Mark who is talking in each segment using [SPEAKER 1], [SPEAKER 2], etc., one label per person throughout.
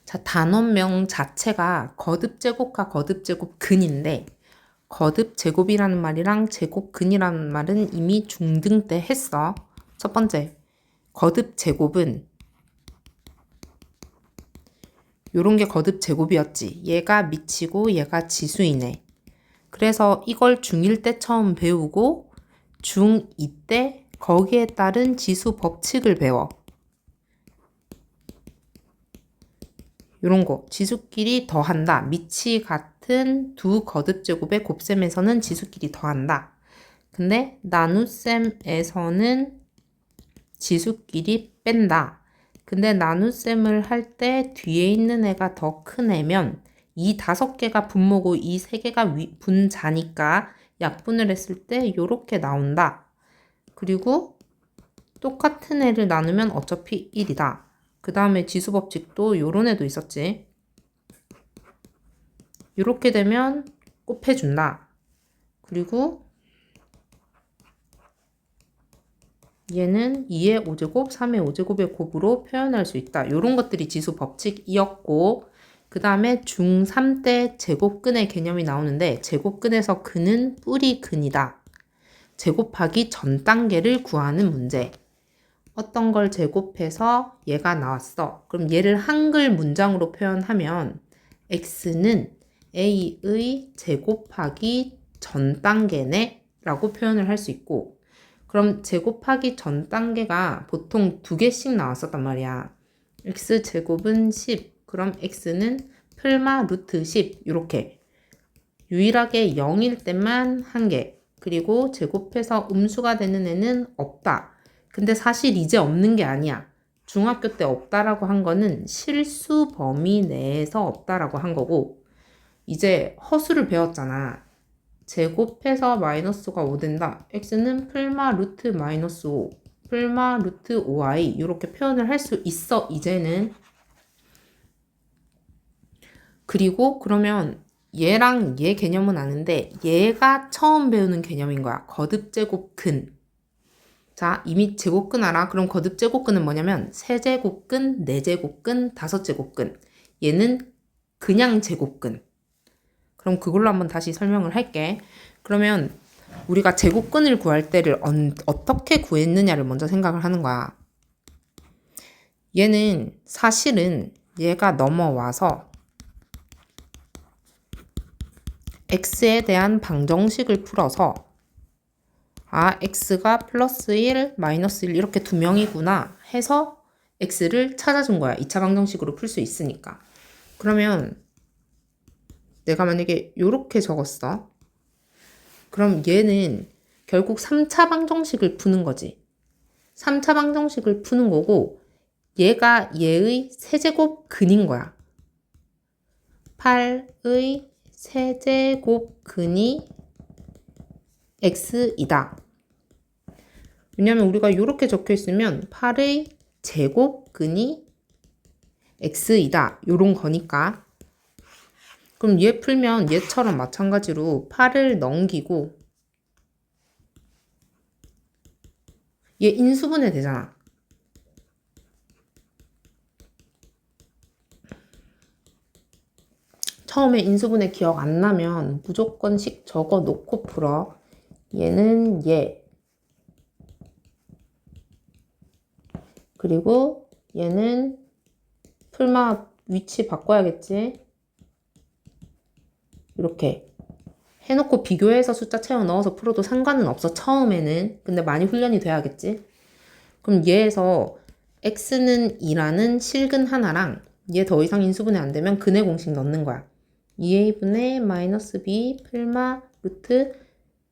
[SPEAKER 1] 자, 단원명 자체가 거듭제곱과 거듭제곱근인데 거듭제곱이라는 말이랑 제곱근이라는 말은 이미 중등 때 했어. 첫 번째, 거듭제곱은 요런 게 거듭제곱이었지. 얘가 미치고 얘가 지수이네. 그래서 이걸 중1 때 처음 배우고 중2 때 거기에 따른 지수 법칙을 배워. 요런 거 지수끼리 더한다. 밑이 같은 두 거듭제곱의 곱셈에서는 지수끼리 더한다. 근데 나눗셈에서는 지수끼리 뺀다. 근데 나눗셈을 할 때 뒤에 있는 애가 더 큰 애면 이 5개가 분모고 이 3개가 분자니까 약분을 했을 때 요렇게 나온다. 그리고 똑같은 애를 나누면 어차피 1이다. 그 다음에 지수법칙도 요런 애도 있었지. 이렇게 되면 곱해준다. 그리고 얘는 2의 5제곱, 3의 5제곱의 곱으로 표현할 수 있다. 이런 것들이 지수법칙이었고 그 다음에 중3 때 제곱근의 개념이 나오는데 제곱근에서 근은 뿌리 근이다. 제곱하기 전 단계를 구하는 문제. 어떤 걸 제곱해서 얘가 나왔어. 그럼 얘를 한글 문장으로 표현하면 x는 a의 제곱하기 전 단계네 라고 표현을 할 수 있고 그럼 제곱하기 전 단계가 보통 2개씩 나왔었단 말이야. x제곱은 10 그럼 x는 풀마 루트 10 이렇게 유일하게 0일 때만 1개 그리고 제곱해서 음수가 되는 애는 없다. 근데 사실 이제 없는 게 아니야. 중학교 때 없다라고 한 거는 실수 범위 내에서 없다라고 한 거고 이제 허수를 배웠잖아. 제곱해서 마이너스가 5 된다. x는 풀마 루트 마이너스 5, 풀마 루트 5i 이렇게 표현을 할 수 있어 이제는. 그리고 그러면 얘랑 얘 개념은 아는데 얘가 처음 배우는 개념인 거야. 거듭제곱근. 자, 이미 제곱근 알아? 그럼 거듭제곱근은 뭐냐면 세제곱근, 네제곱근, 다섯제곱근. 얘는 그냥 제곱근. 그럼 그걸로 한번 다시 설명을 할게. 그러면 우리가 제곱근을 구할 때를 어떻게 구했느냐를 먼저 생각을 하는 거야. 얘는 사실은 얘가 넘어와서 x에 대한 방정식을 풀어서 x가 플러스 1, 마이너스 1 이렇게 두 명이구나 해서 x를 찾아준 거야. 2차 방정식으로 풀 수 있으니까. 그러면 내가 만약에 이렇게 적었어. 그럼 얘는 결국 3차 방정식을 푸는 거지. 3차 방정식을 푸는 거고 얘가 얘의 세제곱근인 거야. 8의 세제곱근이 x이다. 왜냐면 우리가 이렇게 적혀 있으면 8의 제곱근이 x이다. 요런 거니까. 그럼 얘 풀면 얘처럼 마찬가지로 8을 넘기고 얘 인수분해 되잖아. 처음에 인수분해 기억 안 나면 무조건씩 적어 놓고 풀어. 얘는 얘. 그리고 얘는 풀마 위치 바꿔야겠지. 이렇게 해놓고 비교해서 숫자 채워 넣어서 풀어도 상관은 없어. 처음에는. 근데 많이 훈련이 돼야겠지. 그럼 얘에서 x는 2라는 실근 하나랑 얘 더 이상 인수분해 안 되면 근의 공식 넣는 거야. 2a분의 마이너스 b 풀마 루트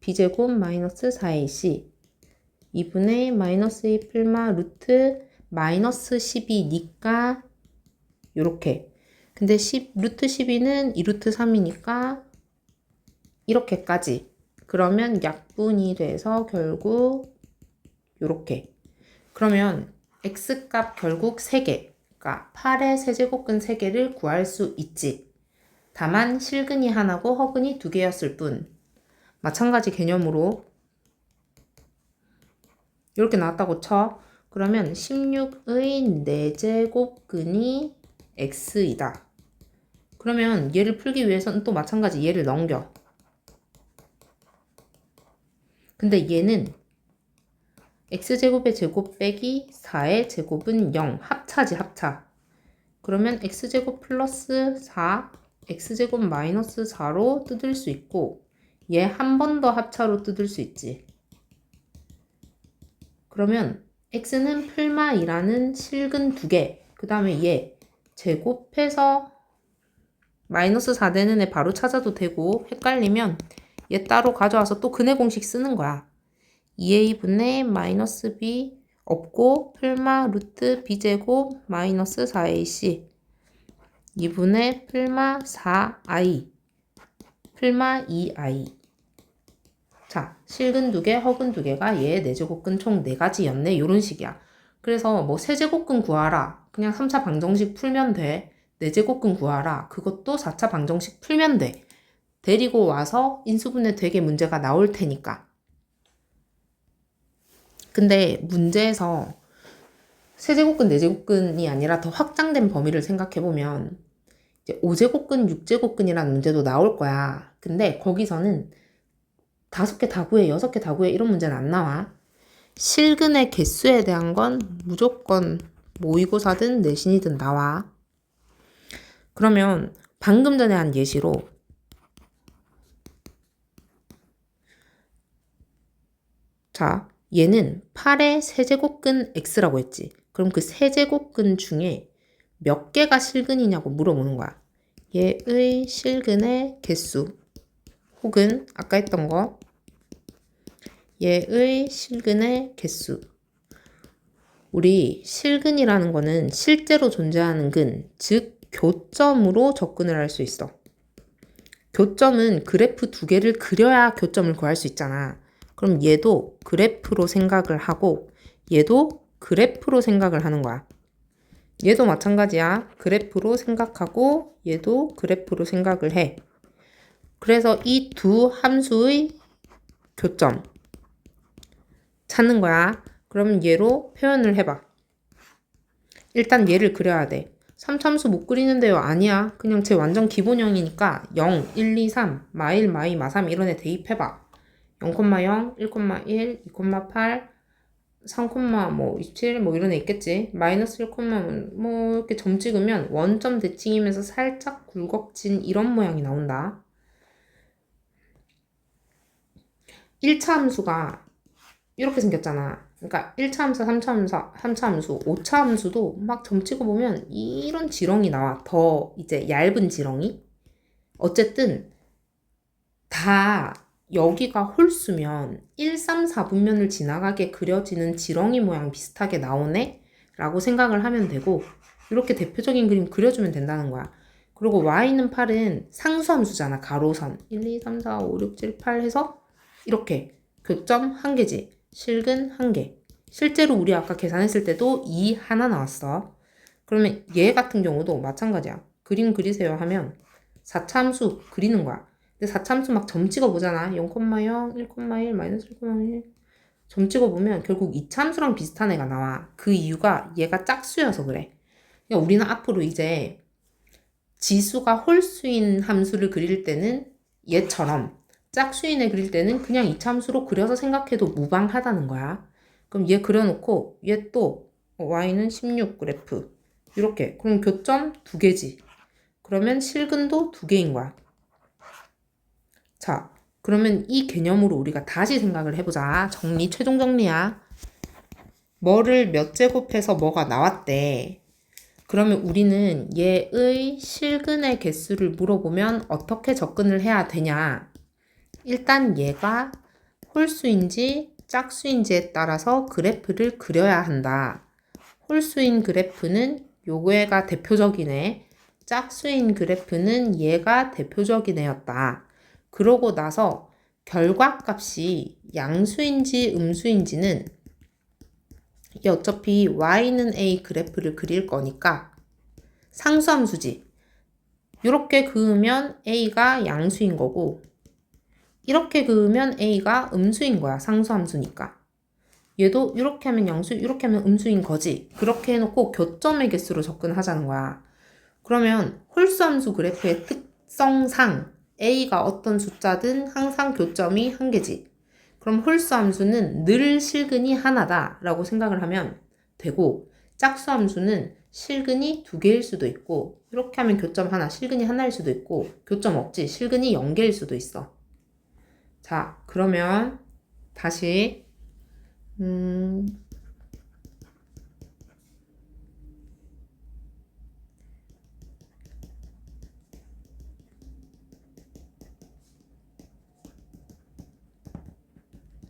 [SPEAKER 1] b제곱 마이너스 4ac 2분의 마이너스 2 풀마 루트 마이너스 12니까 요렇게. 근데 루트 12는 2루트 3이니까 이렇게까지. 그러면 약분이 돼서 결국 요렇게. 그러면 x값 결국 3개. 그러니까 8의 세제곱근 3개를 구할 수 있지. 다만 실근이 하나고 허근이 2개였을 뿐. 마찬가지 개념으로 이렇게 나왔다고 쳐. 그러면 16의 4제곱근이 x이다. 그러면 얘를 풀기 위해서는 또 마찬가지 얘를 넘겨. 근데 얘는 x제곱의 제곱 빼기 4의 제곱은 0. 합차지, 합차. 그러면 x제곱 플러스 4, x제곱 마이너스 4로 뜯을 수 있고 얘 한 번 더 합차로 뜯을 수 있지. 그러면 x는 풀마2라는 실근 2개, 그 다음에 얘 제곱해서 마이너스 4 되는 애 바로 찾아도 되고 헷갈리면 얘 따로 가져와서 또 근해 공식 쓰는 거야. 2a분의 마이너스 b 없고 풀마 루트 b제곱 마이너스 4ac 2분의 풀마 4i 풀마 2i. 자, 실근 2개, 허근 2개가 얘의 4제곱근 총 4가지였네. 요런 식이야. 그래서 뭐 세제곱근 구하라. 그냥 3차 방정식 풀면 돼. 4제곱근 구하라. 그것도 4차 방정식 풀면 돼. 데리고 와서 인수분해 되게 문제가 나올 테니까. 근데 문제에서 세제곱근, 4제곱근이 아니라 더 확장된 범위를 생각해보면 이제 5제곱근, 6제곱근이라는 문제도 나올 거야. 근데 거기서는 5개 다 구해, 6개 다 구해 이런 문제는 안 나와. 실근의 개수에 대한 건 무조건 모의고사든 내신이든 나와. 그러면 방금 전에 한 예시로 자, 얘는 8의 세제곱근 x라고 했지. 그럼 그 세제곱근 중에 몇 개가 실근이냐고 물어보는 거야. 얘의 실근의 개수 혹은 아까 했던 거 얘의 실근의 개수. 우리 실근이라는 거는 실제로 존재하는 근, 즉 교점으로 접근을 할 수 있어. 교점은 그래프 2개를 그려야 교점을 구할 수 있잖아. 그럼 얘도 그래프로 생각을 하고 얘도 그래프로 생각을 하는 거야. 얘도 마찬가지야. 그래프로 생각하고 얘도 그래프로 생각을 해. 그래서 이 두 함수의 교점 찾는 거야. 그럼 얘로 표현을 해봐. 일단 얘를 그려야 돼. 3참수 못 그리는데요. 아니야. 그냥 제 완전 기본형이니까 0, 1, 2, 3, 마1, 마2, 마3 이런 애 대입해봐. 0,0, 1,1, 2,8, 3, 뭐 27, 뭐 이런 애 있겠지. 마이너스 1, 뭐 이렇게 점 찍으면 원점 대칭이면서 살짝 굴곡진 이런 모양이 나온다. 1차 함수가 이렇게 생겼잖아. 그러니까 1차 함수, 3차 함수, 3차 함수, 5차 함수도 막 점 찍어보면 이런 지렁이 나와. 더 이제 얇은 지렁이. 어쨌든 다 여기가 홀수면 1, 3, 4분면을 지나가게 그려지는 지렁이 모양 비슷하게 나오네? 라고 생각을 하면 되고 이렇게 대표적인 그림 그려주면 된다는 거야. 그리고 y는 8은 상수함수잖아. 가로선. 1, 2, 3, 4, 5, 6, 7, 8 해서 이렇게 교점 1개지. 실근 1개. 실제로 우리 아까 계산했을 때도 2 하나 나왔어. 그러면 얘 같은 경우도 마찬가지야. 그림 그리세요 하면 4차 함수 그리는 거야. 근데 4차 함수 막 점 찍어보잖아. 0,0, 1,1, 마이너스 1,1. 점 찍어보면 결국 2차 함수랑 비슷한 애가 나와. 그 이유가 얘가 짝수여서 그래. 그러니까 우리는 앞으로 이제 지수가 홀수인 함수를 그릴 때는 얘처럼 짝수인 애 그릴 때는 그냥 2차 함수로 그려서 생각해도 무방하다는 거야. 그럼 얘 그려놓고 얘 또 y는 16 그래프 이렇게. 그럼 교점 2개지. 그러면 실근도 2개인 거야. 자, 그러면 이 개념으로 우리가 다시 생각을 해보자. 정리, 최종 정리야. 뭐를 몇 제곱해서 뭐가 나왔대. 그러면 우리는 얘의 실근의 개수를 물어보면 어떻게 접근을 해야 되냐. 일단 얘가 홀수인지 짝수인지에 따라서 그래프를 그려야 한다. 홀수인 그래프는 요거가 대표적이네. 짝수인 그래프는 얘가 대표적인 애였다. 그러고 나서 결과값이 양수인지 음수인지는 이게 어차피 y는 a 그래프를 그릴 거니까 상수함수지. 이렇게 그으면 a가 양수인 거고 이렇게 그으면 a가 음수인 거야. 상수함수니까. 얘도 이렇게 하면 양수, 이렇게 하면 음수인 거지. 그렇게 해놓고 교점의 개수로 접근하자는 거야. 그러면 홀수함수 그래프의 특성상 A가 어떤 숫자든 항상 교점이 한 개지. 그럼 홀수함수는 늘 실근이 하나다 라고 생각을 하면 되고, 짝수함수는 실근이 두 개일 수도 있고, 이렇게 하면 교점 하나, 실근이 하나일 수도 있고, 교점 없지, 실근이 0개일 수도 있어. 자, 그러면 다시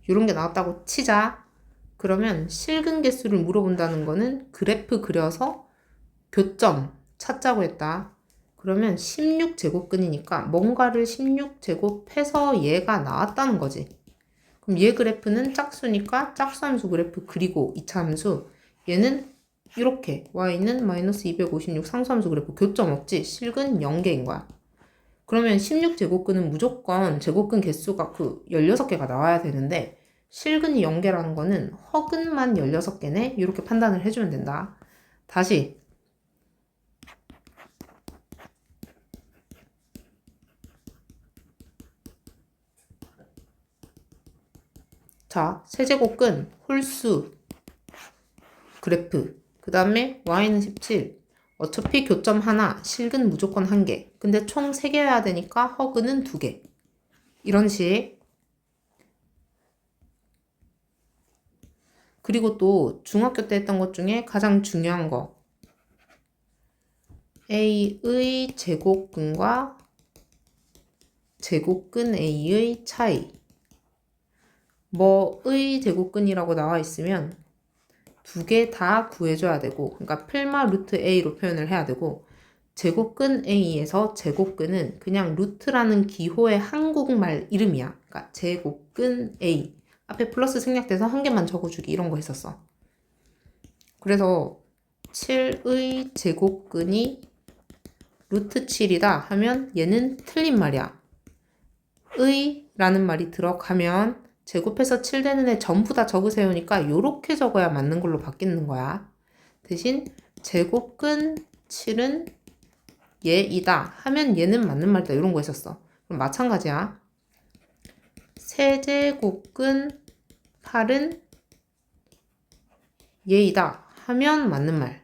[SPEAKER 1] 이런 게 나왔다고 치자. 그러면 실근 개수를 물어본다는 거는 그래프 그려서 교점 찾자고 했다. 그러면 16제곱근이니까 뭔가를 16제곱해서 얘가 나왔다는 거지. 그럼 얘 그래프는 짝수니까 짝수함수 그래프 그리고 2차 함수, 얘는 이렇게 y는 마이너스 256 상수함수 그래프 교점 없지, 실근 0개인 거야. 그러면 16제곱근은 무조건 제곱근 개수가 그 16개가 나와야 되는데 실근이 0개라는 거는 허근만 16개네? 이렇게 판단을 해주면 된다. 다시 자, 세제곱근 홀수 그래프, 그 다음에 y는 17, 어차피 교점 하나, 실근 무조건 1개. 근데 총 3개여야 되니까 허근은 2개. 이런 식. 그리고 또 중학교 때 했던 것 중에 가장 중요한 거. A의 제곱근과 제곱근 A의 차이. 뭐의 제곱근이라고 나와 있으면 2개 다 구해줘야 되고, 그러니까 필마 루트 A로 표현을 해야 되고, 제곱근 A에서 제곱근은 그냥 루트라는 기호의 한국말 이름이야. 그러니까 제곱근 A. 앞에 플러스 생략돼서 한 개만 적어주기 이런 거 했었어. 그래서 7의 제곱근이 루트 7이다 하면 얘는 틀린 말이야. 의 라는 말이 들어가면 제곱해서 7 되는 애 전부 다 적으세요니까 요렇게 적어야 맞는 걸로 바뀌는 거야. 대신 제곱근 7은 얘이다 하면 얘는 맞는 말이다 이런 거 했었어. 그럼 마찬가지야. 세제곱근 8은 얘이다 하면 맞는 말.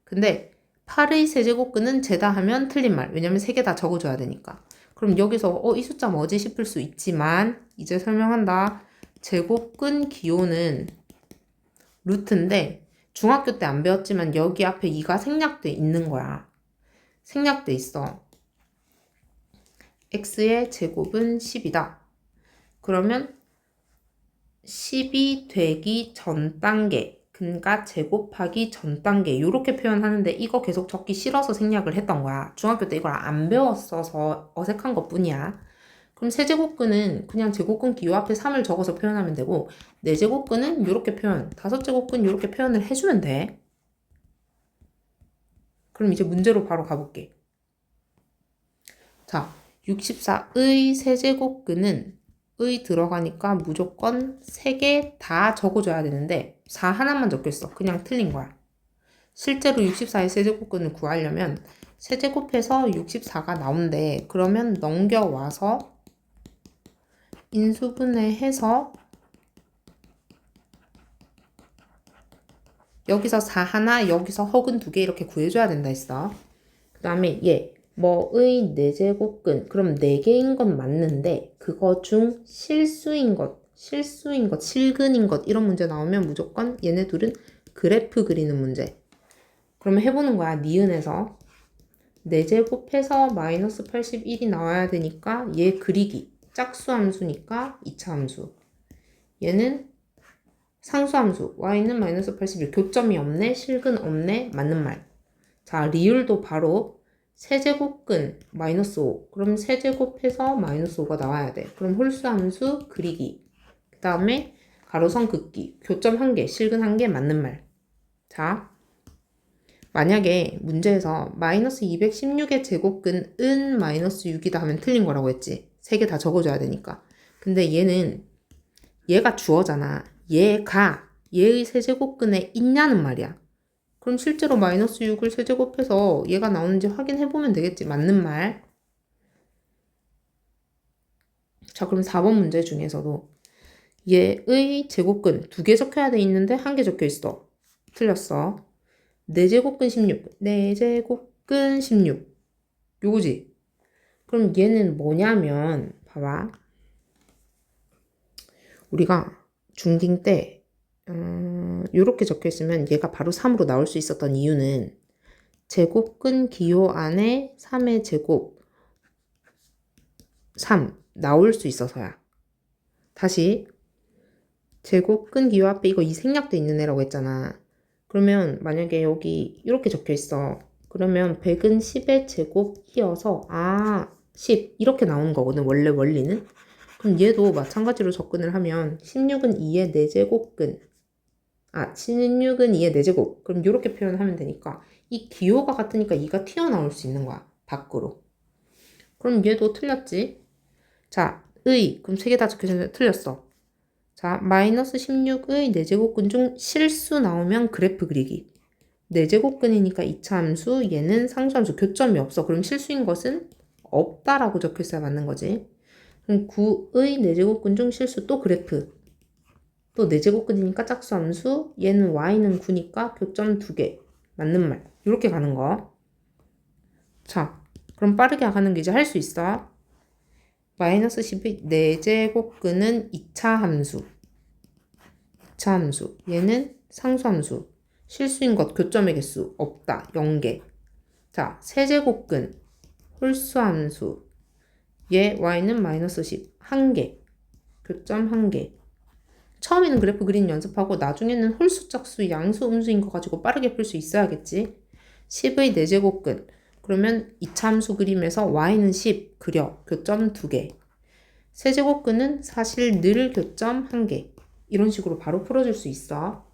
[SPEAKER 1] 근데 8의 세제곱근은 쟤다 하면 틀린 말. 왜냐면 3개 다 적어줘야 되니까. 그럼 여기서 이 숫자 뭐지 싶을 수 있지만 이제 설명한다. 제곱근 기호는 루트인데 중학교 때 안 배웠지만 여기 앞에 2가 생략돼 있는 거야. 생략돼 있어. x의 제곱은 10이다. 그러면 10이 되기 전 단계, 그러니까 제곱하기 전 단계 이렇게 표현하는데 이거 계속 적기 싫어서 생략을 했던 거야. 중학교 때 이걸 안 배웠어서 어색한 것뿐이야. 그럼 세제곱근은 그냥 제곱근 기호 앞에 3을 적어서 표현하면 되고, 4제곱근은 이렇게 표현, 5제곱근 이렇게 표현을 해주면 돼. 그럼 이제 문제로 바로 가볼게. 자, 64의 세제곱근은 의 들어가니까 무조건 3개 다 적어줘야 되는데 4 하나만 적혔어. 그냥 틀린 거야. 실제로 64의 세제곱근을 구하려면 세제곱해서 64가 나온대. 그러면 넘겨와서 인수분해해서 여기서 4 하나, 여기서 허근 2개 이렇게 구해줘야 된다 했어. 그 다음에 얘 뭐의 4제곱근, 그럼 4개인 건 맞는데 그거 중 실수인 것, 실근인 것 이런 문제 나오면 무조건 얘네 둘은 그래프 그리는 문제. 그러면 해보는 거야. 니은에서 4제곱해서 마이너스 81이 나와야 되니까 얘 그리기. 짝수함수니까 2차 함수. 얘는 상수함수. y는 마이너스 81. 교점이 없네, 실근 없네, 맞는 말. 자, 리을도 바로 세제곱근 마이너스 5. 그럼 세제곱해서 마이너스 5가 나와야 돼. 그럼 홀수함수 그리기. 그 다음에 가로선 긋기. 교점 1개, 실근 1개 맞는 말. 자, 만약에 문제에서 마이너스 216의 제곱근은 마이너스 6이다 하면 틀린 거라고 했지. 3개 다 적어줘야 되니까. 근데 얘가 주어잖아. 얘가 얘의 세제곱근에 있냐는 말이야. 그럼 실제로 마이너스 6을 세제곱해서 얘가 나오는지 확인해보면 되겠지. 맞는 말. 자, 그럼 4번 문제 중에서도 얘의 제곱근 2개 적혀야 돼 있는데 1개 적혀 있어. 틀렸어. 4제곱근 16. 4제곱근 16. 요거지. 그럼 얘는 뭐냐면 봐봐. 우리가 중딩 때 요렇게 적혀 있으면 얘가 바로 3으로 나올 수 있었던 이유는 제곱근 기호 안에 3의 제곱 3 나올 수 있어서야. 다시 제곱근 기호 앞에 이거 이 생략돼 있는 애라고 했잖아. 그러면 만약에 여기 이렇게 적혀 있어. 그러면 100은 10의 제곱이어서 10 이렇게 나오는 거거든. 원래 원리는. 그럼 얘도 마찬가지로 접근을 하면 16은 2의 4제곱근 16은 2의 4제곱. 그럼 이렇게 표현하면 되니까 이 기호가 같으니까 2가 튀어나올 수 있는 거야. 밖으로. 그럼 얘도 틀렸지? 자, 그럼 3개 다 적혀있는데 틀렸어. 자, 마이너스 16의 4제곱근 중 실수 나오면 그래프 그리기. 4제곱근이니까 2차 함수, 얘는 상수함수, 교점이 없어. 그럼 실수인 것은 없다라고 적혀있어야 맞는 거지. 그럼 9의 4제곱근 중 실수 또 그래프. 또 4제곱근이니까 짝수함수, 얘는 y는 9니까 교점 2개. 맞는 말. 이렇게 가는 거. 자, 그럼 빠르게 가는 게 이제 할 수 있어. 마이너스 10의 4제곱근은 2차 함수. 2차 함수. 얘는 상수함수. 실수인 것 교점의 개수 없다. 0개. 자, 세제곱근 홀수함수. 얘 y는 마이너스 10. 1개. 교점 1개. 처음에는 그래프 그림 연습하고 나중에는 홀수, 짝수, 양수, 음수인 거 가지고 빠르게 풀 수 있어야겠지. 10의 4제곱근. 그러면 2차 함수 그림에서 y는 10 그려. 교점 2개. 세제곱근은 사실 늘 교점 1개. 이런 식으로 바로 풀어줄 수 있어.